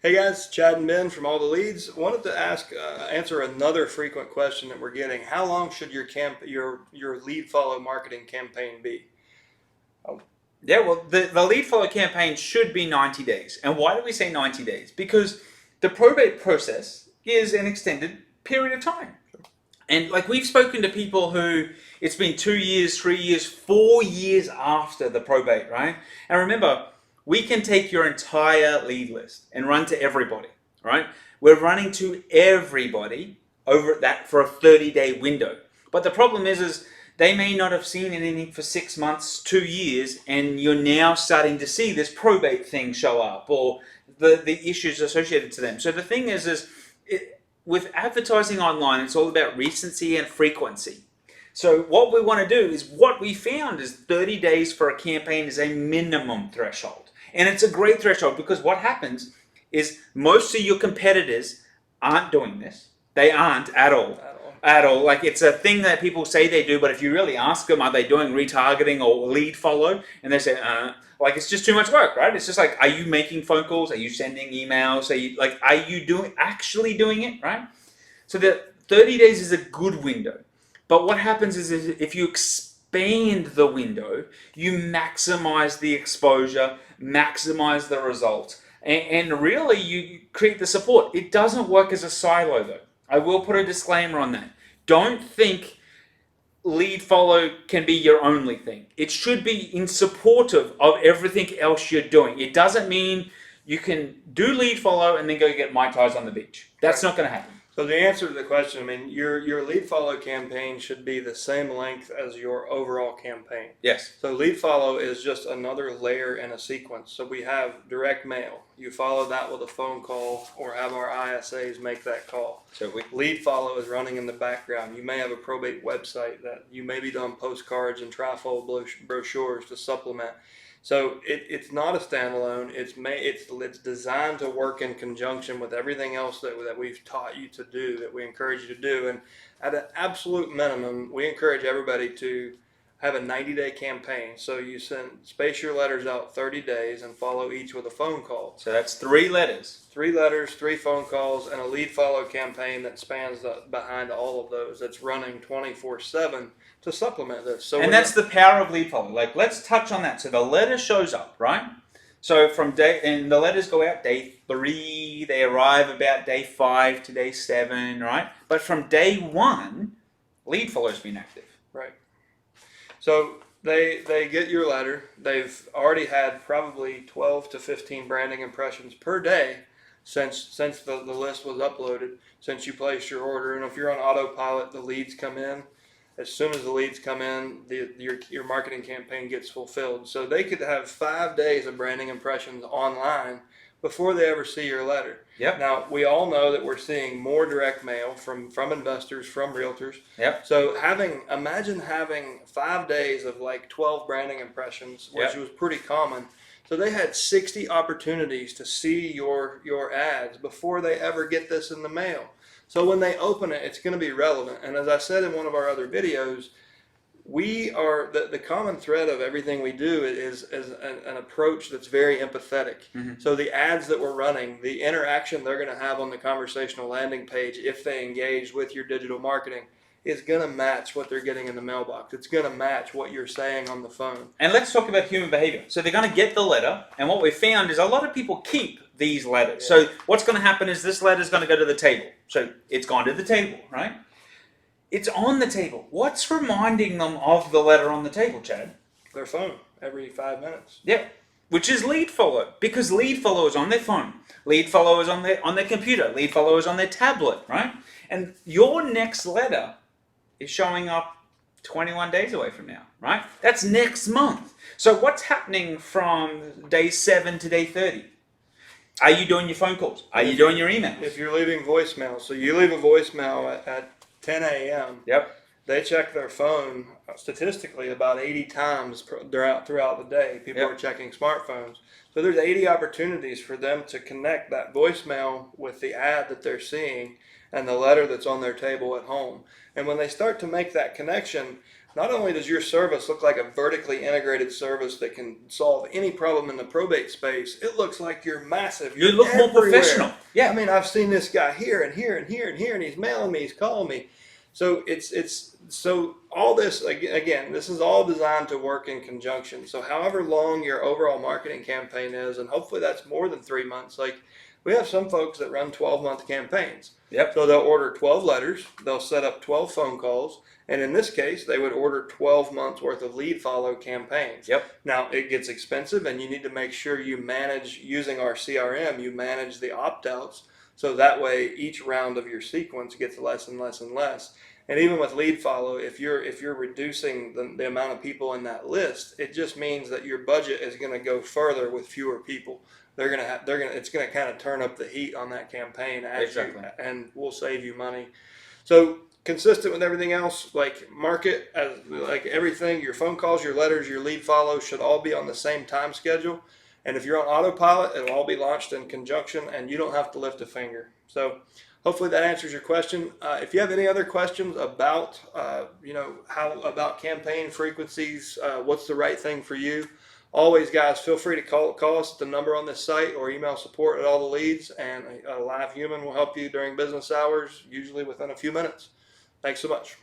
Hey guys, Chad and Ben from All the Leads. Wanted to answer another frequent question that we're getting. How long should your lead follow marketing campaign be? Oh, yeah, well, the lead follow campaign should be 90 days. And why do we say 90 days? Because the probate process is an extended period of time. And like we've spoken to people who it's been 2 years, 3 years, 4 years after the probate, right? And remember, we can take your entire lead list and run to everybody, right? We're running to everybody over that for a 30-day window. But the problem is they may not have seen anything for 6 months, 2 years, and you're now starting to see this probate thing show up or the issues associated to them. So the thing is with advertising online, it's all about recency and frequency. So what we want to do is what we found is 30 days for a campaign is a minimum threshold. And it's a great threshold because what happens is most of your competitors aren't doing this. They aren't at all. At all. Like it's a thing that people say they do, but if you really ask them, are they doing retargeting or lead follow? And they say, like it's just too much work, right? It's just like, are you making phone calls? Are you sending emails? Are you actually doing it, right? So the 30 days is a good window. But what happens is if you expand the window, you maximize the exposure, maximize the results, and really you create the support. It doesn't work as a silo though. I will put a disclaimer on that. Don't think lead follow can be your only thing. It should be in supportive of everything else you're doing. It doesn't mean you can do lead follow and then go get Mai Tais on the beach. That's not going to happen. So the answer to the question, I mean, your lead follow campaign should be the same length as your overall campaign. Yes. So lead follow is just another layer in a sequence. So we have direct mail. You follow that with a phone call or have our ISAs make that call. So lead follow is running in the background. You may have a probate website that you may be doing postcards and trifold brochures to supplement. So it's not a standalone. It's designed to work in conjunction with everything else that we've taught you to do, that we encourage you to do. And at an absolute minimum, we encourage everybody to have a 90-day campaign. So you space your letters out 30 days and follow each with a phone call. So that's 3 letters. 3 letters, 3 phone calls, and a lead follow campaign that spans behind all of those. That's running 24/7 to supplement this. And that's the power of lead follow. Like, let's touch on that. So the letter shows up, right? So and the letters go out day 3, they arrive about day 5 to day 7, right? But from day 1, lead follow's been active. Right. So they get your letter. They've already had probably 12 to 15 branding impressions per day since the list was uploaded, since you placed your order. And if you're on autopilot, the leads come in. As soon as the leads come in, your marketing campaign gets fulfilled. So they could have 5 days of branding impressions online before they ever see your letter. Yep. Now, we all know that we're seeing more direct mail from investors, from realtors. Yep. So imagine having 5 days of like 12 branding impressions, which was pretty common. So they had 60 opportunities to see your ads before they ever get this in the mail. So when they open it, it's going to be relevant. And as I said in one of our other videos, we are the common thread of everything we do is an approach that's very empathetic. Mm-hmm. So the ads that we're running, the interaction they're going to have on the conversational landing page if they engage with your digital marketing is going to match what they're getting in the mailbox. It's going to match what you're saying on the phone. And let's talk about human behavior. So they're going to get the letter, and what we found is a lot of people keep these letters. Yeah. So what's going to happen is this letter is going to go to the table. So it's gone to the table, right? It's on the table. What's reminding them of the letter on the table, Chad? Their phone every 5 minutes. Yeah, which is lead follow, because lead follow is on their phone. Lead follow is on their computer. Lead follow is on their tablet, right? And your next letter is showing up 21 days away from now, right? That's next month. So what's happening from day 7 to day 30? Are you doing your phone calls? Are you doing your emails? If you're leaving voicemail, so you leave a voicemail at 10 a.m. Yep. They check their phone statistically about 80 times throughout the day. People are checking smartphones. So there's 80 opportunities for them to connect that voicemail with the ad that they're seeing and the letter that's on their table at home. And when they start to make that connection, not only does your service look like a vertically integrated service that can solve any problem in the probate space, it looks like you're massive. You You're look more everywhere. professional. Yeah. I mean, I've seen this guy here and here and here and here, and he's mailing me, he's calling me. So so all this, again, this is all designed to work in conjunction. So however long your overall marketing campaign is, and hopefully that's more than 3 months. Like, we have some folks that run 12-month campaigns. Yep. So they'll order 12 letters, they'll set up 12 phone calls, and in this case, they would order 12 months worth of LeadFollow campaigns. Yep. Now, it gets expensive, and you need to make sure you manage, using our CRM, you manage the opt-outs, so that way each round of your sequence gets less and less and less. And even with LeadFollow, if you're reducing the amount of people in that list, it just means that your budget is going to go further with fewer people. It's going to kind of turn up the heat on that campaign, and we'll save you money. So consistent with everything else, like market as like everything, your phone calls, your letters, your LeadFollow should all be on the same time schedule. And if you're on autopilot, it'll all be launched in conjunction, and you don't have to lift a finger. So hopefully that answers your question. If you have any other questions about, about campaign frequencies, what's the right thing for you? Always, guys, feel free to call us at the number on this site or email support at All the Leads, and a live human will help you during business hours, usually within a few minutes. Thanks so much.